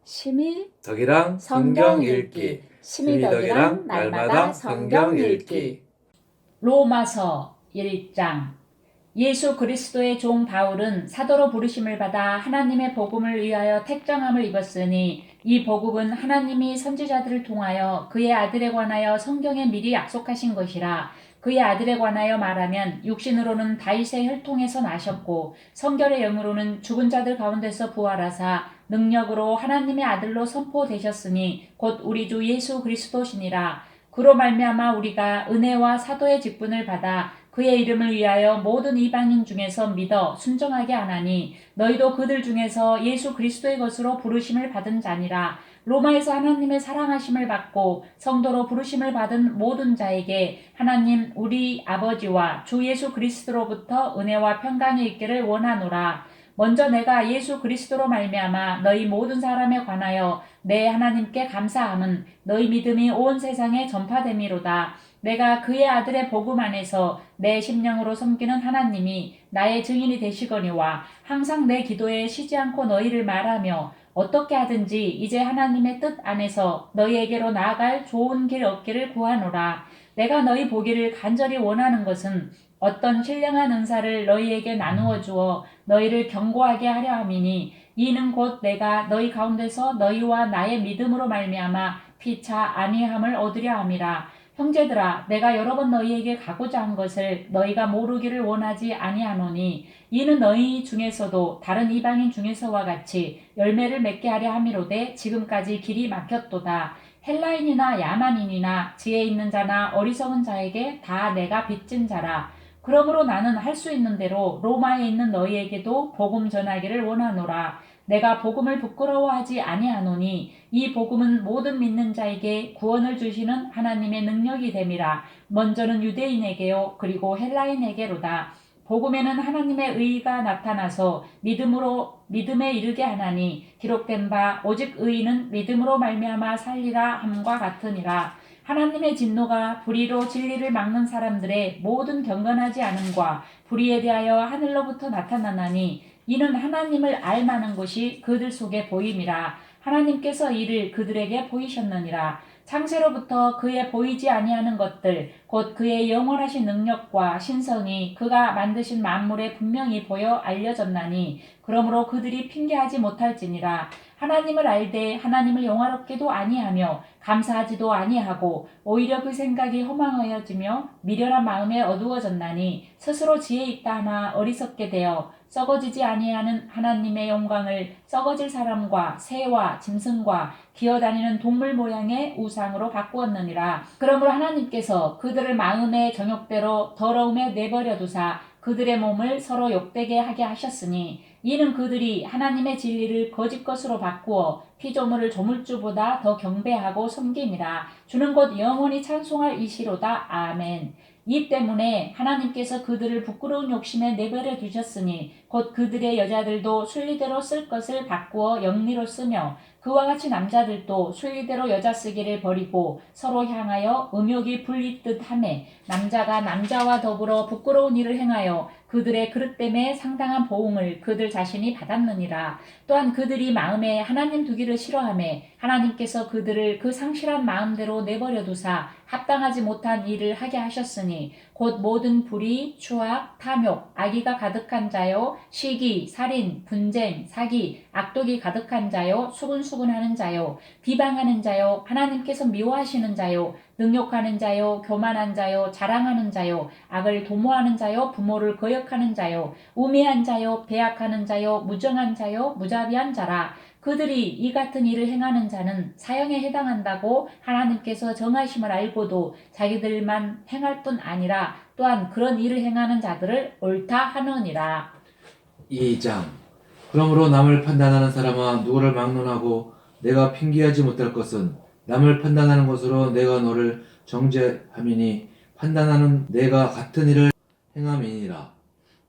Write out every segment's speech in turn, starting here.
심의 덕이랑 성경 읽기. 심의 덕이랑 날마다 성경 읽기. 로마서 1장. 예수 그리스도의 종 바울은 사도로 부르심을 받아 하나님의 복음을 위하여 택정함을 입었으니 이 복음은 하나님이 선지자들을 통하여 그의 아들에 관하여 성경에 미리 약속하신 것이라. 그의 아들에 관하여 말하면 육신으로는 다윗의 혈통에서 나셨고 성결의 영으로는 죽은 자들 가운데서 부활하사 능력으로 하나님의 아들로 선포되셨으니 곧 우리 주 예수 그리스도시니라. 그로 말미암아 우리가 은혜와 사도의 직분을 받아 그의 이름을 위하여 모든 이방인 중에서 믿어 순종하게 하나니 너희도 그들 중에서 예수 그리스도의 것으로 부르심을 받은 자니라. 로마에서 하나님의 사랑하심을 받고 성도로 부르심을 받은 모든 자에게 하나님 우리 아버지와 주 예수 그리스도로부터 은혜와 평강이 있기를 원하노라. 먼저 내가 예수 그리스도로 말미암아 너희 모든 사람에 관하여 내 하나님께 감사함은 너희 믿음이 온 세상에 전파됨이로다. 내가 그의 아들의 복음 안에서 내 심령으로 섬기는 하나님이 나의 증인이 되시거니와 항상 내 기도에 쉬지 않고 너희를 말하며 어떻게 하든지 이제 하나님의 뜻 안에서 너희에게로 나아갈 좋은 길 얻기를 구하노라. 내가 너희 보기를 간절히 원하는 것은 어떤 신령한 은사를 너희에게 나누어 주어 너희를 견고하게 하려 함이니 이는 곧 내가 너희 가운데서 너희와 나의 믿음으로 말미암아 피차 안위함을 얻으려 함이라. 형제들아, 내가 여러 번 너희에게 가고자 한 것을 너희가 모르기를 원하지 아니하노니 이는 너희 중에서도 다른 이방인 중에서와 같이 열매를 맺게 하려 함이로되 지금까지 길이 막혔도다. 헬라인이나 야만인이나 지혜 있는 자나 어리석은 자에게 다 내가 빚진 자라. 그러므로 나는 할 수 있는 대로 로마에 있는 너희에게도 복음 전하기를 원하노라. 내가 복음을 부끄러워하지 아니하노니 이 복음은 모든 믿는 자에게 구원을 주시는 하나님의 능력이 됨이라. 먼저는 유대인에게요 그리고 헬라인에게로다. 복음에는 하나님의 의가 나타나서 믿음에 이르게 하나니 기록된 바 오직 의인은 믿음으로 말미암아 살리라 함과 같으니라. 하나님의 진노가 불의로 진리를 막는 사람들의 모든 경건하지 않음과 불의에 대하여 하늘로부터 나타나나니 이는 하나님을 알만한 것이 그들 속에 보임이라. 하나님께서 이를 그들에게 보이셨느니라. 창세로부터 그의 보이지 아니하는 것들 곧 그의 영원하신 능력과 신성이 그가 만드신 만물에 분명히 보여 알려졌나니 그러므로 그들이 핑계하지 못할지니라. 하나님을 알되 하나님을 영화롭게도 아니하며 감사하지도 아니하고 오히려 그 생각이 허망하여지며 미련한 마음에 어두워졌나니 스스로 지혜 있다 하나 어리석게 되어 썩어지지 아니하는 하나님의 영광을 썩어질 사람과 새와 짐승과 기어다니는 동물 모양의 우상으로 바꾸었느니라. 그러므로 하나님께서 그들을 마음의 정욕대로 더러움에 내버려 두사 그들의 몸을 서로 욕되게 하게 하셨으니 이는 그들이 하나님의 진리를 거짓 것으로 바꾸어 피조물을 조물주보다 더 경배하고 섬김이라. 주는 곧 영원히 찬송할 이시로다. 아멘. 이 때문에 하나님께서 그들을 부끄러운 욕심에 내버려 두셨으니 곧 그들의 여자들도 순리대로 쓸 것을 바꾸어 영리로 쓰며 그와 같이 남자들도 순리대로 여자 쓰기를 버리고 서로 향하여 음욕이 불리듯 하매 남자가 남자와 더불어 부끄러운 일을 행하여 그들의 그릇 때문에 상당한 보응을 그들 자신이 받았느니라. 또한 그들이 마음에 하나님 두기를 싫어하매 하나님께서 그들을 그 상실한 마음대로 내버려 두사 합당하지 못한 일을 하게 하셨으니 곧 모든 불의, 추악, 탐욕, 악의가 가득한 자요, 시기, 살인, 분쟁, 사기, 악독이 가득한 자요, 수근수근하는 자요, 비방하는 자요, 하나님께서 미워하시는 자요, 능욕하는 자요, 교만한 자요, 자랑하는 자요, 악을 도모하는 자요, 부모를 거역하는 자요, 우매한 자요, 배약하는 자요, 무정한 자요, 무자비한 자라. 그들이 이 같은 일을 행하는 자는 사형에 해당한다고 하나님께서 정하심을 알고도 자기들만 행할 뿐 아니라 또한 그런 일을 행하는 자들을 옳다 하느니라. 2장. 그러므로 남을 판단하는 사람아 누구를 막론하고 내가 핑계하지 못할 것은 남을 판단하는 것으로 내가 너를 정죄함이니 판단하는 내가 같은 일을 행함이니라.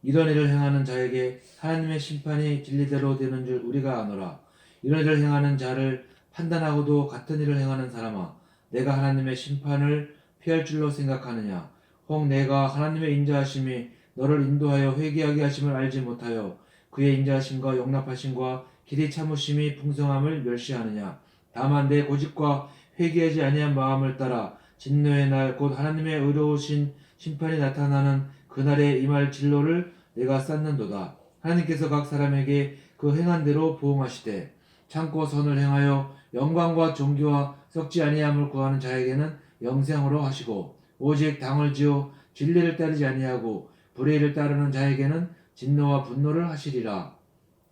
이런 일을 행하는 자에게 하나님의 심판이 진리대로 되는 줄 우리가 아노라. 이런 일을 행하는 자를 판단하고도 같은 일을 행하는 사람아 내가 하나님의 심판을 피할 줄로 생각하느냐. 혹 내가 하나님의 인자하심이 너를 인도하여 회개하게 하심을 알지 못하여 그의 인자하심과 용납하심과 길이 참으심이 풍성함을 멸시하느냐. 다만 내 고집과 회개하지 아니한 마음을 따라 진노의 날 곧 하나님의 의로우신 심판이 나타나는 그날에 임할 진로를 내가 쌓는도다. 하나님께서 각 사람에게 그 행한 대로 보응하시되 참고 선을 행하여 영광과 존귀와 썩지 아니함을 구하는 자에게는 영생으로 하시고 오직 당을 지어 진리를 따르지 아니하고 불의를 따르는 자에게는 진노와 분노를 하시리라.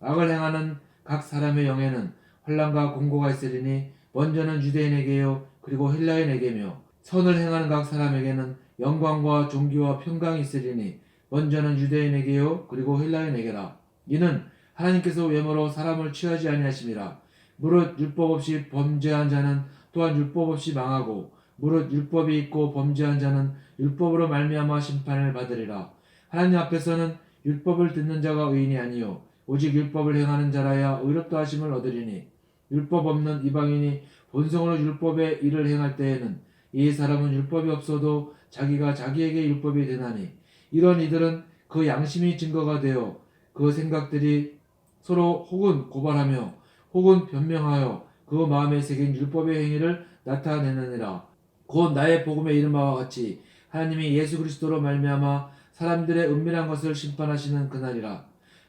악을 행하는 각 사람의 영에는 환난과 공고가 있으리니 먼저는 유대인에게요 그리고 헬라인에게며 선을 행하는 각 사람에게는 영광과 존귀와 평강이 있으리니 먼저는 유대인에게요 그리고 헬라인에게라. 이는 하나님께서 외모로 사람을 취하지 아니하심이라. 무릇 율법 없이 범죄한 자는 또한 율법 없이 망하고 무릇 율법이 있고 범죄한 자는 율법으로 말미암아 심판을 받으리라. 하나님 앞에서는 율법을 듣는 자가 의인이 아니요 오직 율법을 행하는 자라야 의롭다 하심을 얻으리니 율법 없는 이방인이 본성으로 율법의 일을 행할 때에는 이 사람은 율법이 없어도 자기가 자기에게 율법이 되나니 이런 이들은 그 양심이 증거가 되어 그 생각들이 서로 혹은 고발하며 혹은 변명하여 그 마음에 새긴 율법의 행위를 나타내느니라. 곧 나의 복음의 이름과 같이 하나님이 예수 그리스도로 말미암아 사람들의 은밀한 것을 심판하시는 그날이라.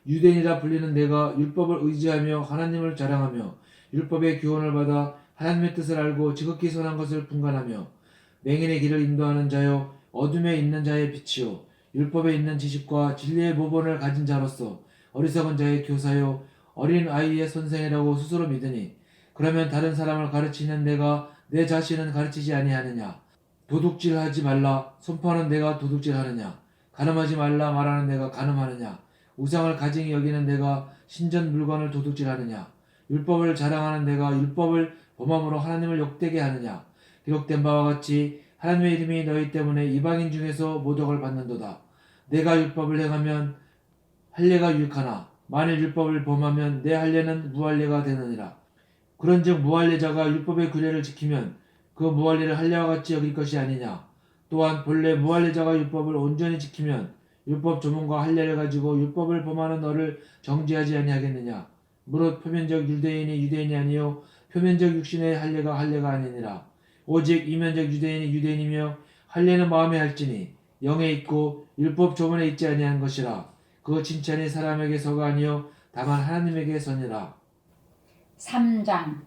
유대인이라 불리는 내가 율법을 의지하며 하나님을 자랑하며 율법의 교훈을 받아 하나님의 뜻을 알고 지극히 선한 것을 분간하며 맹인의 길을 인도하는 자요 어둠에 있는 자의 빛이요 율법에 있는 지식과 진리의 모본을 가진 자로서 어리석은 자의 교사요 어린 아이의 선생이라고 스스로 믿으니 그러면 다른 사람을 가르치는 내가 내 자신은 가르치지 아니하느냐. 도둑질하지 말라 선포하는 내가 도둑질하느냐. 간음하지 말라 말하는 내가 간음하느냐. 우상을 가증히 여기는 내가 신전 물건을 도둑질하느냐. 율법을 자랑하는 내가 율법을 범함으로 하나님을 욕되게 하느냐. 기록된 바와 같이 하나님의 이름이 너희 때문에 이방인 중에서 모독을 받는도다. 내가 율법을 행하면 할례가 유익하나 만일 율법을 범하면 내 할례는 무할례가 되느니라. 그런즉 무할례자가 율법의 규례를 지키면 그 무할례를 할례와 같이 여길 것이 아니냐. 또한 본래 무할례자가 율법을 온전히 지키면 율법 조문과 할례를 가지고 율법을 범하는 너를 정죄하지 아니하겠느냐. 무릇 표면적 유대인이 유대인이 아니요 표면적 육신의 할례가 할례가 아니니라. 오직 이면적 유대인이 유대인이며 할례는 마음에 할지니 영에 있고 율법 조문에 있지 아니한 것이라. 그 칭찬이 사람에게서가 아니요 다만 하나님에게서니라. 3장.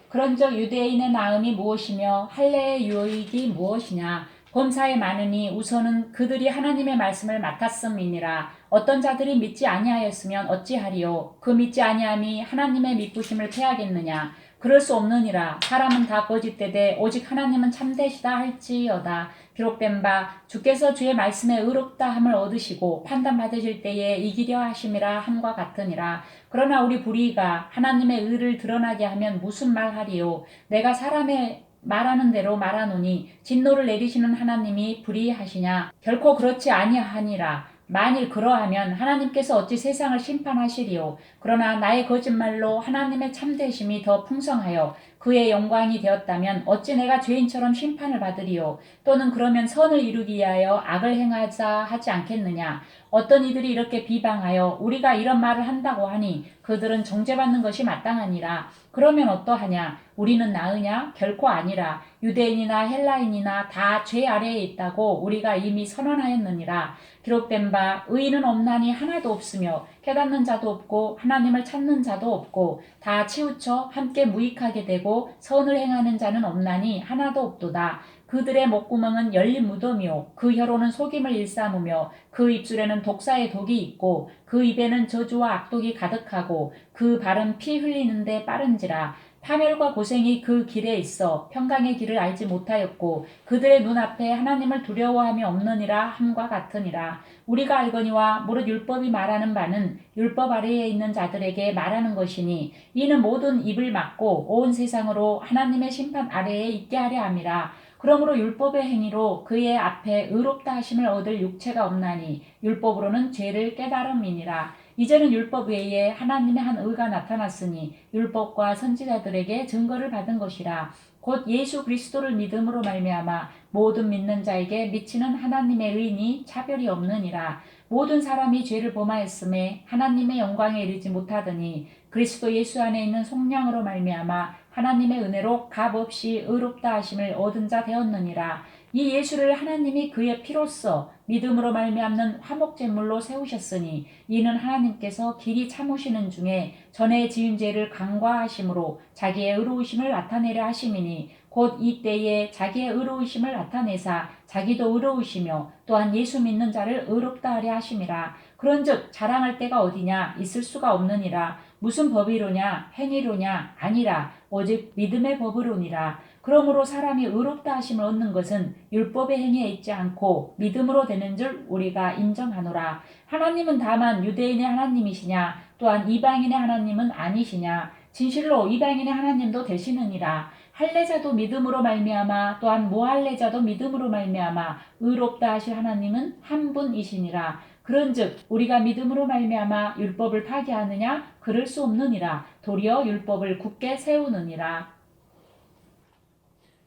그런즉 유대인의 나음이 무엇이며 할례의 유익이 무엇이냐. 범사에 많으니 우선은 그들이 하나님의 말씀을 맡았음이니라. 어떤 자들이 믿지 아니하였으면 어찌하리요. 그 믿지 아니함이 하나님의 믿부심을 패하겠느냐. 그럴 수 없느니라. 사람은 다 거짓되되 오직 하나님은 참되시다 할지어다. 기록된 바 주께서 주의 말씀에 의롭다 함을 얻으시고 판단받으실 때에 이기려 하심이라 함과 같으니라. 그러나 우리 불의가 하나님의 의를 드러나게 하면 무슨 말하리요. 내가 사람의 말하는 대로 말하노니 진노를 내리시는 하나님이 불의하시냐. 결코 그렇지 아니하니라. 만일 그러하면 하나님께서 어찌 세상을 심판하시리요. 그러나 나의 거짓말로 하나님의 참되심이 더 풍성하여 그의 영광이 되었다면 어찌 내가 죄인처럼 심판을 받으리요. 또는 그러면 선을 이루기 위하여 악을 행하자 하지 않겠느냐. 어떤 이들이 이렇게 비방하여 우리가 이런 말을 한다고 하니 그들은 정죄받는 것이 마땅하니라. 그러면 어떠하냐. 우리는 나으냐? 결코 아니라. 유대인이나 헬라인이나 다 죄 아래에 있다고 우리가 이미 선언하였느니라. 기록된 바 의인은 없나니 하나도 없으며 깨닫는 자도 없고 하나님을 찾는 자도 없고 다 치우쳐 함께 무익하게 되고 선을 행하는 자는 없나니 하나도 없도다. 그들의 목구멍은 열린 무덤이요 그 혀로는 속임을 일삼으며 그 입술에는 독사의 독이 있고 그 입에는 저주와 악독이 가득하고 그 발은 피 흘리는데 빠른지라. 파멸과 고생이 그 길에 있어 평강의 길을 알지 못하였고 그들의 눈앞에 하나님을 두려워함이 없느니라 함과 같으니라. 우리가 알거니와 무릇 율법이 말하는 바는 율법 아래에 있는 자들에게 말하는 것이니 이는 모든 입을 막고 온 세상으로 하나님의 심판 아래에 있게 하려 함이라. 그러므로 율법의 행위로 그의 앞에 의롭다 하심을 얻을 육체가 없나니 율법으로는 죄를 깨달음이니라. 이제는 율법 외에 하나님의 한 의가 나타났으니 율법과 선지자들에게 증거를 받은 것이라. 곧 예수 그리스도를 믿음으로 말미암아 모든 믿는 자에게 미치는 하나님의 의인이 차별이 없느니라. 모든 사람이 죄를 범하였음에 하나님의 영광에 이르지 못하더니 그리스도 예수 안에 있는 속량으로 말미암아 하나님의 은혜로 값없이 의롭다 하심을 얻은 자 되었느니라. 이 예수를 하나님이 그의 피로써 믿음으로 말미암는 화목제물로 세우셨으니 이는 하나님께서 길이 참으시는 중에 전에 지은 죄를 간과하심으로 자기의 의로우심을 나타내려 하심이니 곧 이때에 자기의 의로우심을 나타내사 자기도 의로우시며 또한 예수 믿는 자를 의롭다 하려 하심이라. 그런즉 자랑할 때가 어디냐? 있을 수가 없느니라. 무슨 법이로냐? 행위로냐? 아니라 오직 믿음의 법으로니라. 그러므로 사람이 의롭다 하심을 얻는 것은 율법의 행위에 있지 않고 믿음으로 되는 줄 우리가 인정하노라. 하나님은 다만 유대인의 하나님이시냐? 또한 이방인의 하나님은 아니시냐? 진실로 이방인의 하나님도 되시느니라. 할례자도 믿음으로 말미암아 또한 무할례자도 믿음으로 말미암아 의롭다 하실 하나님은 한 분이시니라. 그런즉 우리가 믿음으로 말미암아 율법을 파기하느냐? 그럴 수 없느니라. 도리어 율법을 굳게 세우느니라.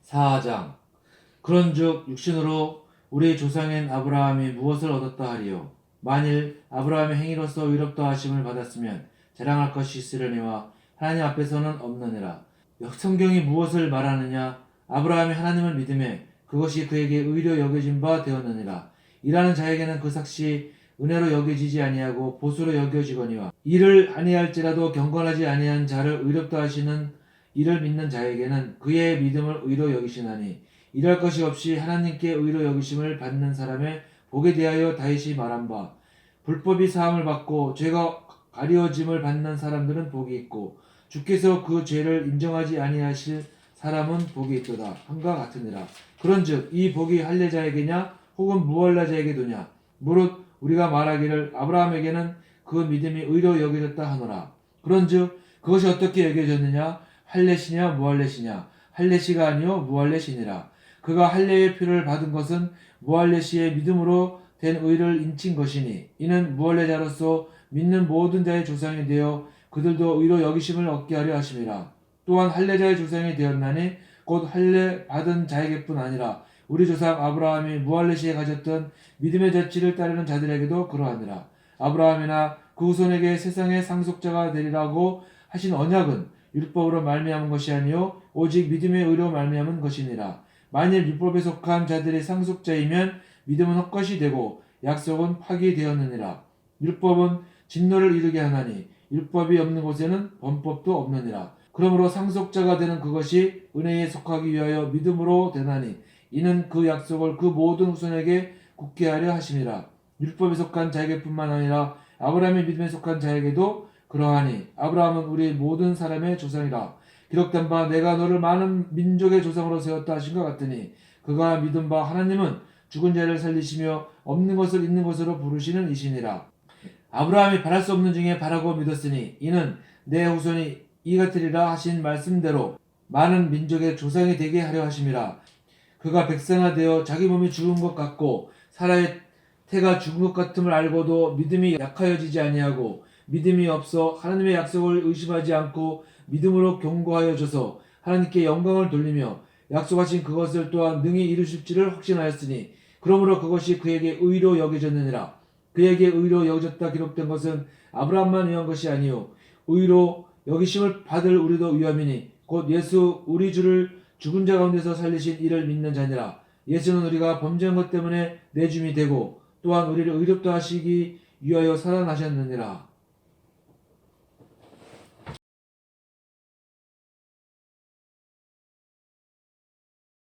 4장. 그런즉 육신으로 우리 조상인 아브라함이 무엇을 얻었다 하리요? 만일 아브라함의 행위로서 의롭다 하심을 받았으면 자랑할 것이 있으려니와 하나님 앞에서는 없느니라. 성경이 무엇을 말하느냐? 아브라함이 하나님을 믿음에 그것이 그에게 의로 여겨진 바 되었느니라. 일하는 자에게는 그 삭시 은혜로 여겨지지 아니하고 보수로 여겨지거니와 일을 아니할지라도 경건하지 아니한 자를 의롭다 하시는 이를 믿는 자에게는 그의 믿음을 의로 여기시나니 일할 것이 없이 하나님께 의로 여기심을 받는 사람의 복에 대하여 다윗이 말한 바 불법이 사함을 받고 죄가 가려짐을 받는 사람들은 복이 있고 주께서 그 죄를 인정하지 아니하실 사람은 복이 있도다 함과 같으니라. 그런즉 이 복이 할례자에게냐 혹은 무할례자에게도냐? 무릇 우리가 말하기를 아브라함에게는 그 믿음이 의로 여겨졌다 하노라. 그런즉 그것이 어떻게 여겨졌느냐? 할례시냐 무할례시냐? 할례시가 아니요 무할례시니라. 그가 할례의 표를 받은 것은 무할례시의 믿음으로 된 의를 인친 것이니 이는 무할례자로서 믿는 모든 자의 조상이 되어 그들도 의로 여기심을 얻게 하려 하심이라. 또한 할례자의 조상이 되었나니 곧 할례 받은 자에게뿐 아니라 우리 조상 아브라함이 무할례시에 가졌던 믿음의 젖질을 따르는 자들에게도 그러하니라. 아브라함이나 그 후손에게 세상의 상속자가 되리라고 하신 언약은 율법으로 말미암은 것이 아니요 오직 믿음의 의로 말미암은 것이니라. 만일 율법에 속한 자들이 상속자이면 믿음은 헛것이 되고 약속은 파기되었느니라. 율법은 진노를 이루게 하나니 율법이 없는 곳에는 범법도 없느니라. 그러므로 상속자가 되는 그것이 은혜에 속하기 위하여 믿음으로 되나니 이는 그 약속을 그 모든 후손에게 굳게 하려 하심이라. 율법에 속한 자에게뿐만 아니라 아브라함의 믿음에 속한 자에게도 그러하니 아브라함은 우리 모든 사람의 조상이라. 기록된 바 내가 너를 많은 민족의 조상으로 세웠다 하신 것 같으니 그가 믿은 바 하나님은 죽은 자를 살리시며 없는 것을 있는 것으로 부르시는 이시니라. 아브라함이 바랄 수 없는 중에 바라고 믿었으니 이는 내 후손이 이 같으리라 하신 말씀대로 많은 민족의 조상이 되게 하려 하심이라. 그가 백성화되어 자기 몸이 죽은 것 같고 사라의 태가 죽은 것 같음을 알고도 믿음이 약하여지지 아니하고 믿음이 없어 하나님의 약속을 의심하지 않고 믿음으로 경고하여져서 하나님께 영광을 돌리며 약속하신 그것을 또한 능히 이루실지를 확신하였으니 그러므로 그것이 그에게 의로 여겨졌느니라. 그에게 의로 여겨졌다 기록된 것은 아브라함만 위한 것이 아니요 의로 여기심을 받을 우리도 위함이니 곧 예수 우리 주를 죽은 자 가운데서 살리신 이를 믿는 자니라. 예수는 우리가 범죄한 것 때문에 내줌이 되고 또한 우리를 의롭다 하시기 위하여 살아나셨느니라.